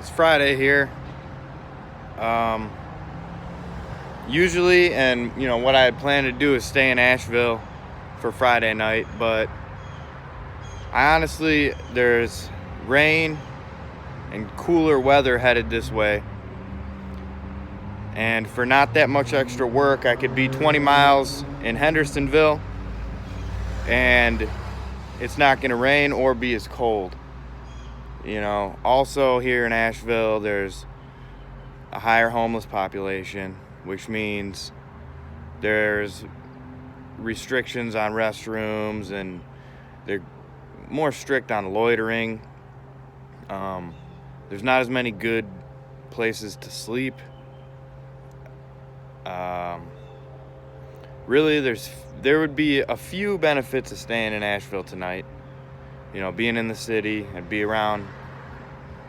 It's Friday here. Usually, and what I had planned to do is stay in Asheville for Friday night, but there's rain and cooler weather headed this way. And for not that much extra work, I could be 20 miles in Hendersonville and it's not going to rain or be as cold. Also here in Asheville, there's a higher homeless population, which means there's restrictions on restrooms and they're more strict on loitering. There's not as many good places to sleep. Really, there would be a few benefits of staying in Asheville tonight. Being in the city and be around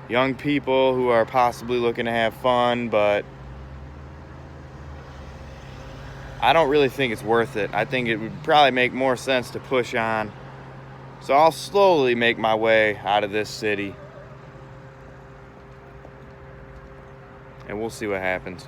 young people who are possibly looking to have fun, but I don't really think it's worth it. I think it would probably make more sense to push on. So I'll slowly make my way out of this city, and we'll see what happens.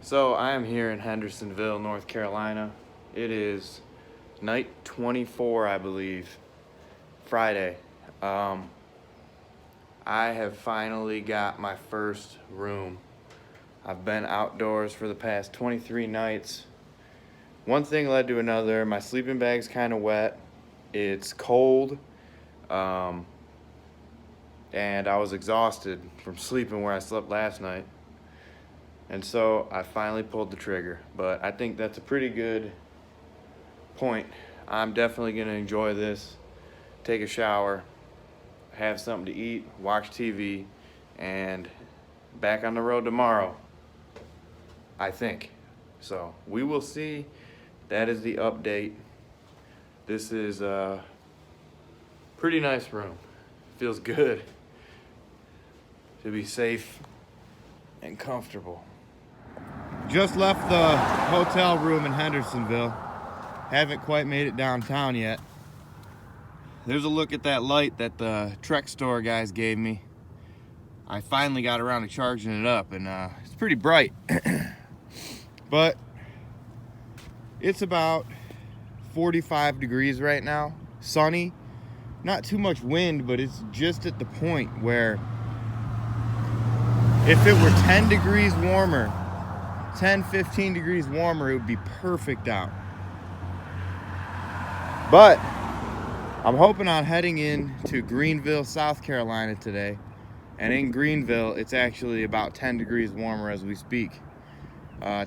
So I am here in Hendersonville, North Carolina. It is night 24, I believe, Friday. I have finally got my first room. I've been outdoors for the past 23 nights. One thing led to another. My sleeping bag's kind of wet. It's cold. And I was exhausted from sleeping where I slept last night. And so I finally pulled the trigger, but I think that's a pretty good point. I'm definitely gonna enjoy this, take a shower, have something to eat, watch TV, and back on the road tomorrow, I think. So we will see. That is the update. This is a pretty nice room. Feels good to be safe and comfortable. Just left the hotel room in Hendersonville. Haven't quite made it downtown yet. There's a look at that light that the Trek store guys gave me. I finally got around to charging it up, and it's pretty bright. But it's about 45 degrees right now. Sunny. Not too much wind, but it's just at the point where if it were 10 degrees warmer, 10, 15 degrees warmer, it would be perfect out. But I'm hoping on heading in to Greenville, South Carolina today. And in Greenville, it's actually about 10 degrees warmer as we speak.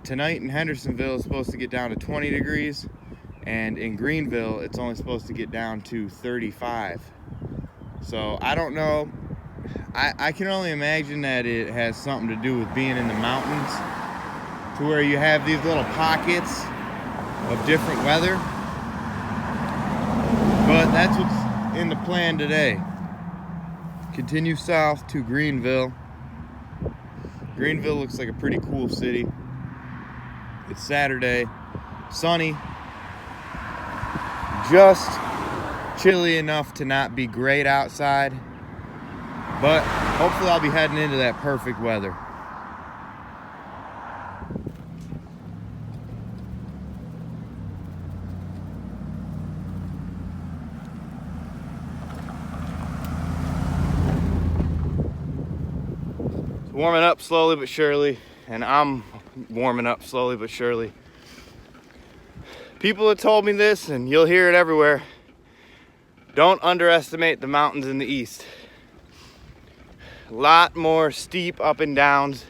Tonight in Hendersonville, it's supposed to get down to 20 degrees. And in Greenville, it's only supposed to get down to 35. So I don't know. I can only imagine that it has something to do with being in the mountains, to where you have these little pockets of different weather. But that's what's in the plan today. Continue south to Greenville. Greenville looks like a pretty cool city. It's Saturday, sunny, just chilly enough to not be great outside, but hopefully I'll be heading into that perfect weather. It's warming up slowly but surely, and I'm warming up slowly but surely. People have told me this, and you'll hear it everywhere. Don't underestimate the mountains in the east. A lot more steep up and downs.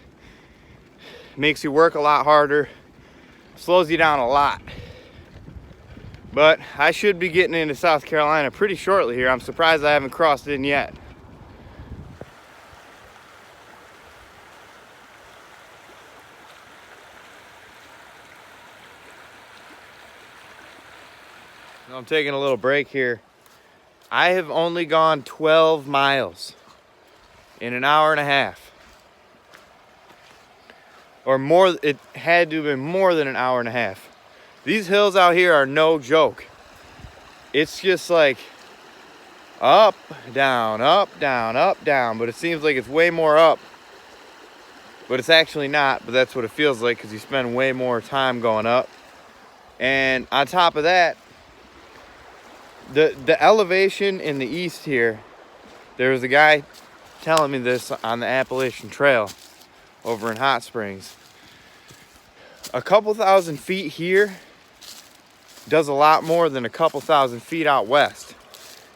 Makes you work a lot harder. Slows you down a lot. But I should be getting into South Carolina pretty shortly here. I'm surprised I haven't crossed in yet. I'm taking a little break here I have only gone 12 miles in an hour and a half. Or more, it had to have been more than an hour and a half. These hills out here are no joke. It's just like up, down, up, down, up, down. But it seems like it's way more up. But it's actually not, but that's what it feels like because you spend way more time going up. And on top of that, the elevation in the east here, there was a guy telling me this on the Appalachian Trail over in Hot Springs. A couple thousand feet here does a lot more than a couple thousand feet out west.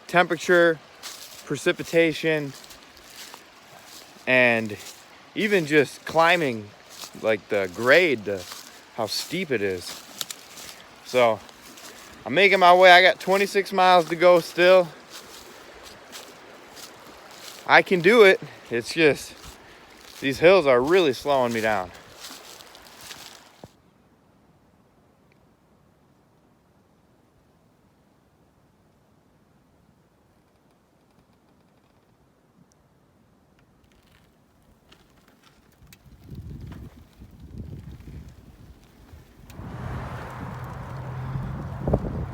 Temperature, precipitation, and even just climbing, like the grade, how steep it is. So I'm making my way. I got 26 miles to go still. I can do it. It's just these hills are really slowing me down.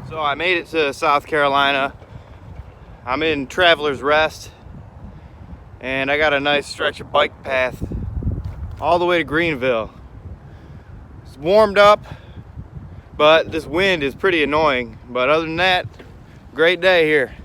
So I made it to South Carolina. I'm in Traveler's Rest, and I got a nice stretch of bike path all the way to Greenville. It's warmed up, but this wind is pretty annoying. But other than that, great day here.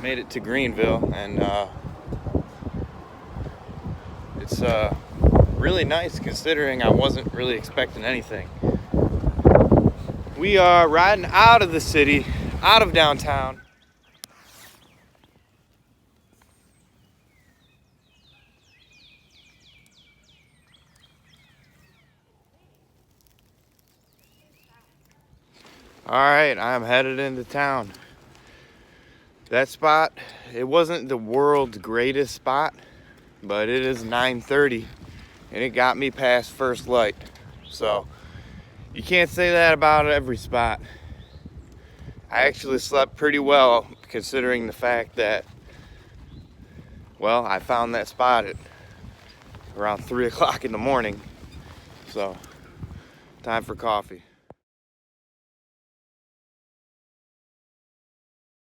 Made it to Greenville, and it's really nice considering I wasn't really expecting anything. We are riding out of the city, out of downtown. All right, I'm headed into town. That spot, it wasn't the world's greatest spot, but it is 9:30 and it got me past first light. So you can't say that about every spot. I actually slept pretty well considering the fact that, well, I found that spot at around 3 o'clock in the morning. So time for coffee.